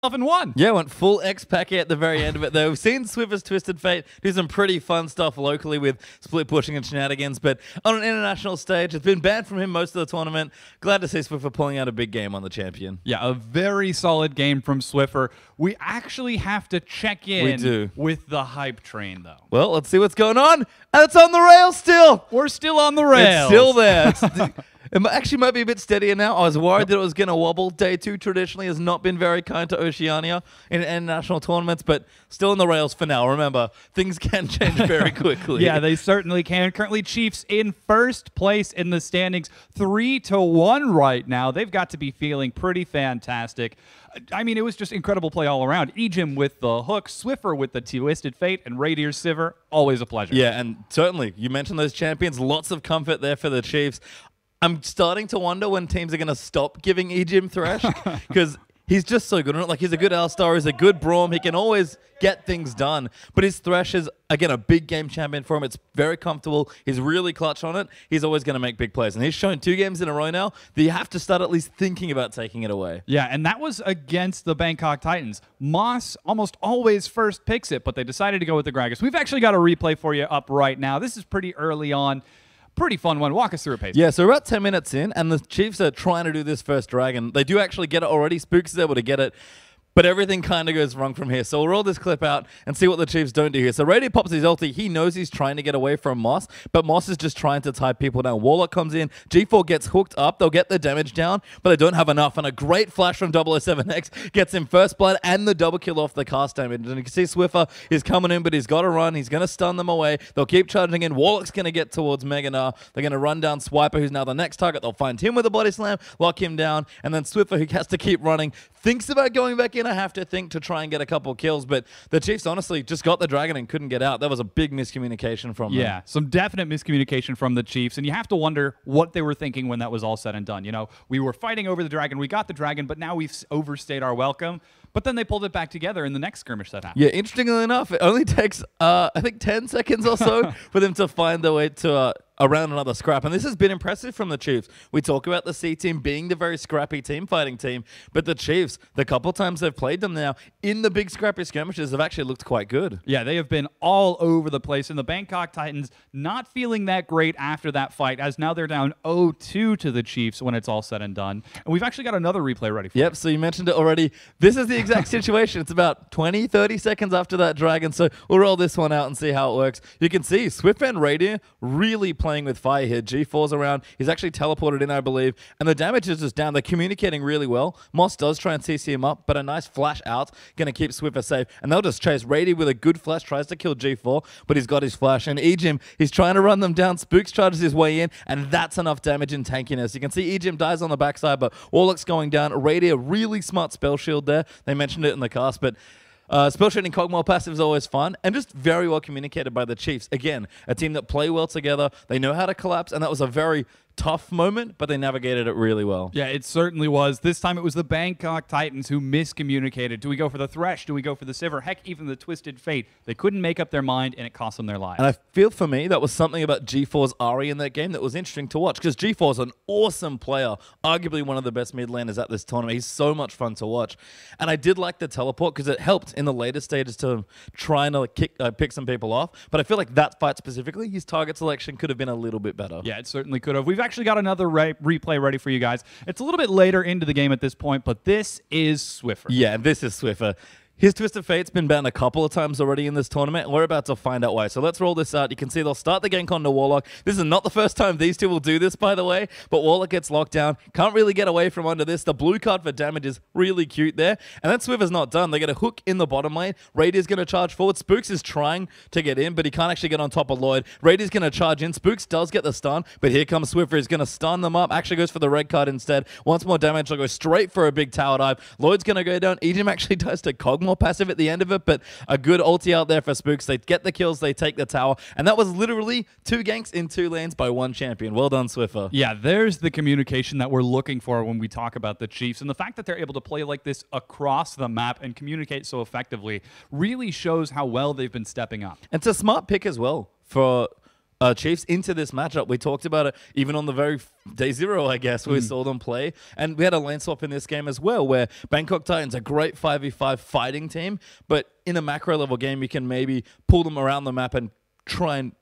and won. Yeah, went full X-Packet at the very end of it, though. We've seen Swiffer's Twisted Fate do some pretty fun stuff locally with split pushing and shenanigans, but on an international stage, it's been banned from him most of the tournament. Glad to see Swiffer pulling out a big game on the champion. Yeah, a very solid game from Swiffer. We actually have to check in with the hype train, though. Well, let's see what's going on. And it's on the rails still. We're still on the rails. It's still there. It actually might be a bit steadier now. I was worried that it was going to wobble. Day 2 traditionally has not been very kind to Oceania in international tournaments, but still in the rails for now. Remember, things can change very quickly. Yeah, they certainly can. Currently, Chiefs in first place in the standings, 3-1 right now. They've got to be feeling pretty fantastic. I mean, it was just incredible play all around. Ejim with the hook, Swiffer with the Twisted Fate, and Radier Sivir, always a pleasure. Yeah, and certainly, you mentioned those champions. Lots of comfort there for the Chiefs. I'm starting to wonder when teams are going to stop giving Ejim Thresh, because he's just so good. Like, he's a good Alistar, he's a good Braum, he can always get things done. But his Thresh is, again, a big game champion for him. It's very comfortable. He's really clutch on it. He's always going to make big plays. And he's shown 2 games in a row now that you have to start at least thinking about taking it away. Yeah, and that was against the Bangkok Titans. Moss almost always first picks it, but they decided to go with the Gragas. We've actually got a replay for you up right now. This is pretty early on. Pretty fun one. Walk us through it, Pace. Yeah, so we're about 10 minutes in, and the Chiefs are trying to do this first dragon. They do actually get it already. Spooks is able to get it. But everything kind of goes wrong from here. So we'll roll this clip out and see what the Chiefs don't do here. So Radier pops his ulti. He knows he's trying to get away from Moss, but Moss is just trying to tie people down. Warlock comes in. G4 gets hooked up. They'll get the damage down, but they don't have enough. And a great flash from 007X gets him first blood and the double kill off the cast damage. And you can see Swiffer is coming in, but he's got to run. He's going to stun them away. They'll keep charging in. Warlock's going to get towards Meganar. They're going to run down Swiper, who's now the next target. They'll find him with a body slam, lock him down. And then Swiffer, who has to keep running, thinks about going back in. I have to think to try and get a couple kills, but the Chiefs honestly just got the dragon and couldn't get out. That was a big miscommunication from them. Yeah, some definite miscommunication from the Chiefs, and you have to wonder what they were thinking when that was all said and done. You know, we were fighting over the dragon, we got the dragon, but now we've overstayed our welcome. But then they pulled it back together in the next skirmish that happened. Yeah, interestingly enough, it only takes, I think, 10 seconds or so for them to find their way to around another scrap. And this has been impressive from the Chiefs. We talk about the C team being the very scrappy team, fighting team, but the Chiefs, the couple times they've played them now, in the big scrappy skirmishes, have actually looked quite good. Yeah, they have been all over the place. And the Bangkok Titans not feeling that great after that fight, as now they're down 0-2 to the Chiefs when it's all said and done. And we've actually got another replay ready for you. Yep, so you mentioned it already. This is the exact situation. It's about 20, 30 seconds after that dragon, so we'll roll this one out and see how it works. You can see Swift and Radier really playing with fire here. G4's around. He's actually teleported in, I believe, and the damage is just down. They're communicating really well. Moss does try and CC him up, but a nice flash out going to keep Swiffer safe, and they'll just chase. Radier with a good flash tries to kill G4, but he's got his flash, and Ejim, he's trying to run them down. Spooks charges his way in, and that's enough damage and tankiness. You can see Ejim dies on the backside, but Warlock's going down. Radier, really smart spell shield there. They mentioned it in the cast, but spell shooting Cogmore passive is always fun, and just very well communicated by the Chiefs. Again, a team that play well together. They know how to collapse, and that was a very tough moment, but they navigated it really well. Yeah, it certainly was. This time it was the Bangkok Titans who miscommunicated. Do we go for the Thresh? Do we go for the Sivir? Heck, even the Twisted Fate. They couldn't make up their mind, and it cost them their lives. And I feel for me, that was something about G4's Ari in that game that was interesting to watch, because G4's an awesome player, arguably one of the best mid laners at this tournament. He's so much fun to watch. And I did like the teleport, because it helped in the later stages to try and pick some people off. But I feel like that fight specifically, his target selection could have been a little bit better. Yeah, it certainly could have. We've actually got another replay ready for you guys. It's a little bit later into the game at this point, but this is Swiffer. Yeah, this is Swiffer. His Twisted Fate's been banned a couple of times already in this tournament, and we're about to find out why. So let's roll this out. You can see they'll start the gank on to Warlock. This is not the first time these two will do this, by the way, but Warlock gets locked down. Can't really get away from under this. The blue card for damage is really cute there. And then Swiffer's not done. They get a hook in the bottom lane. Radier's going to charge forward. Spooks is trying to get in, but he can't actually get on top of Lloyd. Radier's going to charge in. Spooks does get the stun, but here comes Swiffer. He's going to stun them up. Actually goes for the red card instead. Wants more damage. They'll go straight for a big tower dive. Lloyd's going to go down. Ejim actually does to Cogmore passive at the end of it, but a good ulti out there for Spooks. They get the kills, they take the tower, and that was literally 2 ganks in 2 lanes by 1 champion. Well done, Swiffer. Yeah, there's the communication that we're looking for when we talk about the Chiefs, and the fact that they're able to play like this across the map and communicate so effectively really shows how well they've been stepping up. It's a smart pick as well for Chiefs into this matchup. We talked about it even on the very day zero, I guess, where we saw them play. And we had a lane swap in this game as well, where Bangkok Titans, a great 5v5 fighting team, but in a macro level game, you can maybe pull them around the map and try and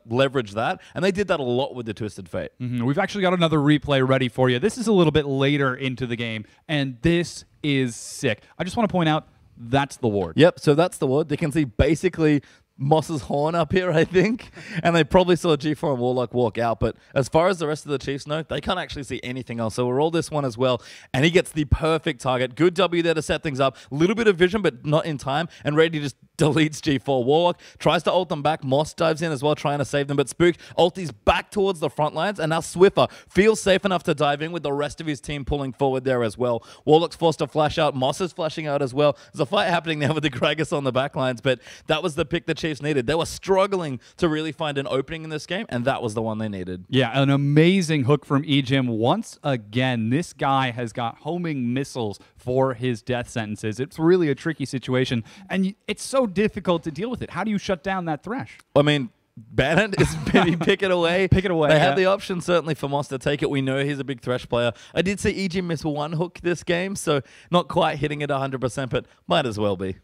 leverage that. And they did that a lot with the Twisted Fate. We've actually got another replay ready for you. This is a little bit later into the game, and this is sick. I just want to point out, that's the ward. Yep, so that's the ward. They can see basically Moss's horn up here, I think, and they probably saw G4 and Warlock walk out, but as far as the rest of the Chiefs know, they can't actually see anything else, so we'll roll this one as well, and he gets the perfect target. Good W there to set things up. A little bit of vision, but not in time, and Rady just deletes G4. Warlock tries to ult them back. Moss dives in as well, trying to save them, but Spook ulties back towards the front lines, and now Swiffer feels safe enough to dive in with the rest of his team pulling forward there as well. Warlock's forced to flash out. Moss is flashing out as well. There's a fight happening there with the Gragas on the back lines, but that was the pick the Chiefs needed. They were struggling to really find an opening in this game, and that was the one they needed. Yeah, an amazing hook from Ejim. Once again, this guy has got homing missiles for his death sentences. It's really a tricky situation, and it's so difficult to deal with it. How do you shut down that Thresh? I mean, ban it is maybe pick it away. Pick it away. They have the option certainly for Moss to take it. We know he's a big Thresh player. I did see Ejim miss one hook this game, so not quite hitting it 100%, but might as well be.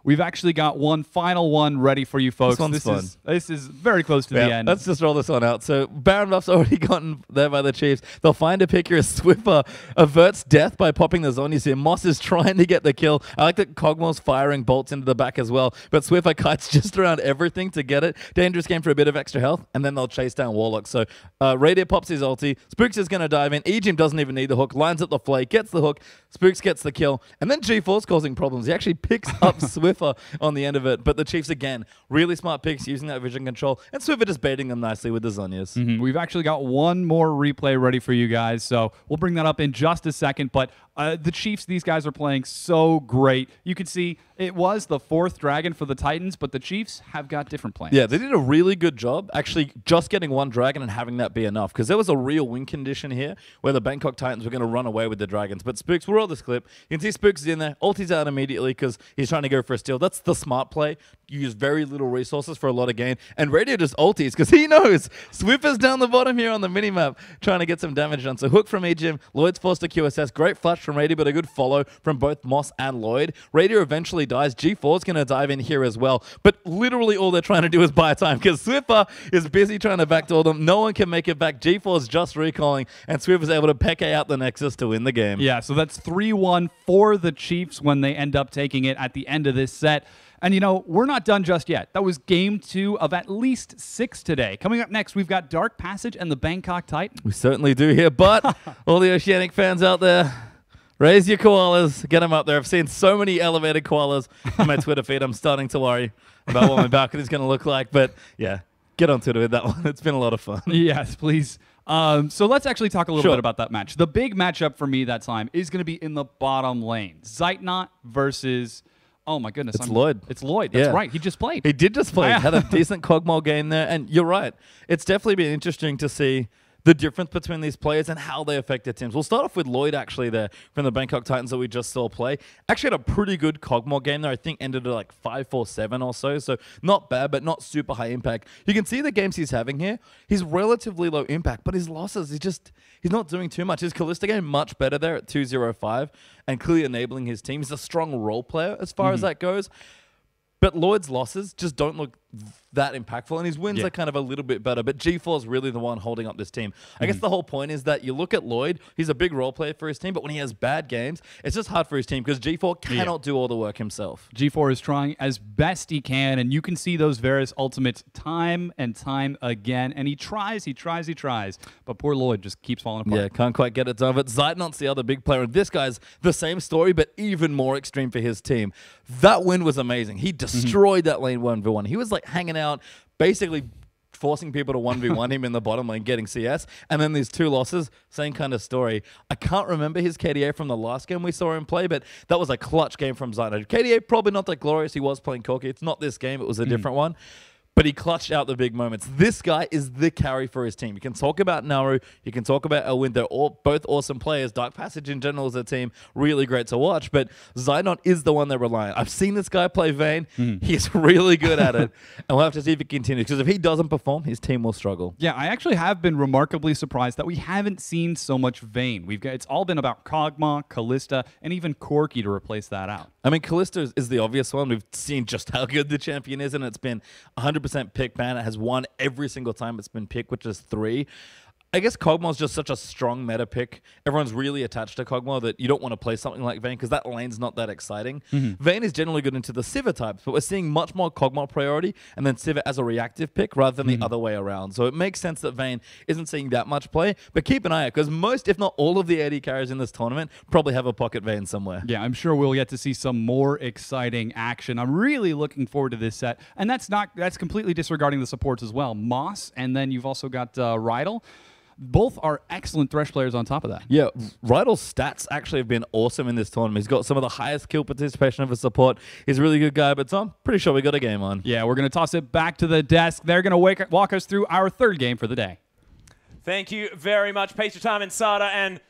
We've actually got one final one ready for you folks. This one's fun. This is very close to the end. Let's just roll this one out. So Baron buff's already gotten there by the Chiefs. They'll find a pick here as Swiffer averts death by popping the Zhonya's here. Moss is trying to get the kill. I like that Kog'Maw's firing bolts into the back as well, but Swiffer kites just around everything to get it. Dangerous game for a bit of extra health, and then they'll chase down Warlock. So Radiant pops his ulti. Spooks is going to dive in. Ejim doesn't even need the hook. Lines up the flay, gets the hook. Spooks gets the kill, and then G4's causing problems. He actually picks up Swiffer on the end of it, but the Chiefs again, really smart picks using that vision control, and Swiffer just baiting them nicely with the Zhonya's. We've actually got one more replay ready for you guys, so we'll bring that up in just a second, but the Chiefs, these guys are playing so great. You can see it was the 4th dragon for the Titans, but the Chiefs have got different plans. Yeah, they did a really good job actually just getting one dragon and having that be enough, because there was a real win condition here where the Bangkok Titans were going to run away with the dragons. But Spooks, we'll roll this clip. You can see Spooks is in there, ulti's out immediately because he's trying to go for a steal. That's the smart play. You use very little resources for a lot of gain, and Radio just ultis because he knows Swiffer's down the bottom here on the minimap trying to get some damage done. So hook from Ejim, Lloyd's forced to QSS, great flash from Radio, but a good follow from both Moss and Lloyd. Radio eventually dies. G4's going to dive in here as well, but literally all they're trying to do is buy time because Swiffer is busy trying to backdoor them. No one can make it back. G4's just recalling, and Swiffer's able to Peke out the Nexus to win the game. Yeah, so that's 3-1 for the Chiefs when they end up taking it at the end of this set. And, you know, we're not done just yet. That was game 2 of at least 6 today. Coming up next, we've got Dark Passage and the Bangkok Titans. We certainly do here, but all the Oceanic fans out there, raise your koalas. Get them up there. I've seen so many elevated koalas on my Twitter feed. I'm starting to worry about what my balcony is going to look like. But, yeah, get on Twitter with that one. It's been a lot of fun. Yes, please. So let's actually talk a little bit about that match. The big matchup for me that time is going to be in the bottom lane. Zeitnot versus... Oh, my goodness. It's Lloyd. It's Lloyd. That's right. He just played. He did just play. Had a decent Kog'Maw game there. And you're right. It's definitely been interesting to see the difference between these players and how they affect their teams. We'll start off with Lloyd, actually, there from the Bangkok Titans that we just saw play. Actually had a pretty good Kog'Maw game there. I think ended at like 5-4-7 or so. So not bad, but not super high impact. You can see the games he's having here. He's relatively low impact, but his losses, he's not doing too much. His Kalista game, much better there at 2-0-5 and clearly enabling his team. He's a strong role player as far as that goes. But Lloyd's losses just don't look that impactful, and his wins are kind of a little bit better, but G4 is really the one holding up this team. I guess the whole point is that you look at Lloyd, he's a big role player for his team, but when he has bad games, it's just hard for his team because G4 cannot do all the work himself. G4 is trying as best he can, and you can see those various ultimates time and time again, and he tries, but poor Lloyd just keeps falling apart. Yeah, can't quite get it done, but Zeitnot's the other big player, and this guy's the same story, but even more extreme for his team. That win was amazing. He destroyed that lane 1v1. He was like hanging out, basically forcing people to 1v1 him in the bottom lane, getting CS. And then these 2 losses, same kind of story. I can't remember his KDA from the last game we saw him play, but that was a clutch game from Zeitnot. KDA probably not that glorious. He was playing Corki. It's not this game. It was a different one. but he clutched out the big moments. This guy is the carry for his team. You can talk about Naru, you can talk about Elwin. They're both awesome players. Dark Passage in general is a team really great to watch, but Zydon is the one they're relying on. I've seen this guy play Vayne. He's really good at it, and we'll have to see if he continues, because if he doesn't perform, his team will struggle. Yeah, I actually have been remarkably surprised that we haven't seen so much Vayne. It's all been about Kog'Maw, Kalista, and even Corki to replace that out. I mean, Kalista is the obvious one. We've seen just how good the champion is, and it's been 100% pick ban. It has won every single time it's been picked, which is 3. I guess Kog'Maw's just such a strong meta pick. Everyone's really attached to Kog'Maw that you don't want to play something like Vayne because that lane's not that exciting. Vayne is generally good into the Sivir types, but we're seeing much more Kog'Maw priority and then Sivir as a reactive pick rather than the other way around. So it makes sense that Vayne isn't seeing that much play, but keep an eye out because most, if not all of the AD carries in this tournament probably have a pocket Vayne somewhere. Yeah, I'm sure we'll get to see some more exciting action. I'm really looking forward to this set, and that's completely disregarding the supports as well. Moss, and then you've also got Rydal. Both are excellent Thresh players on top of that. Yeah, Rydal's stats actually have been awesome in this tournament. He's got some of the highest kill participation of a support. He's a really good guy, but Tom, pretty sure we got a game on. Yeah, we're going to toss it back to the desk. They're going to walk us through our third game for the day. Thank you very much, Peter Time and Sada. And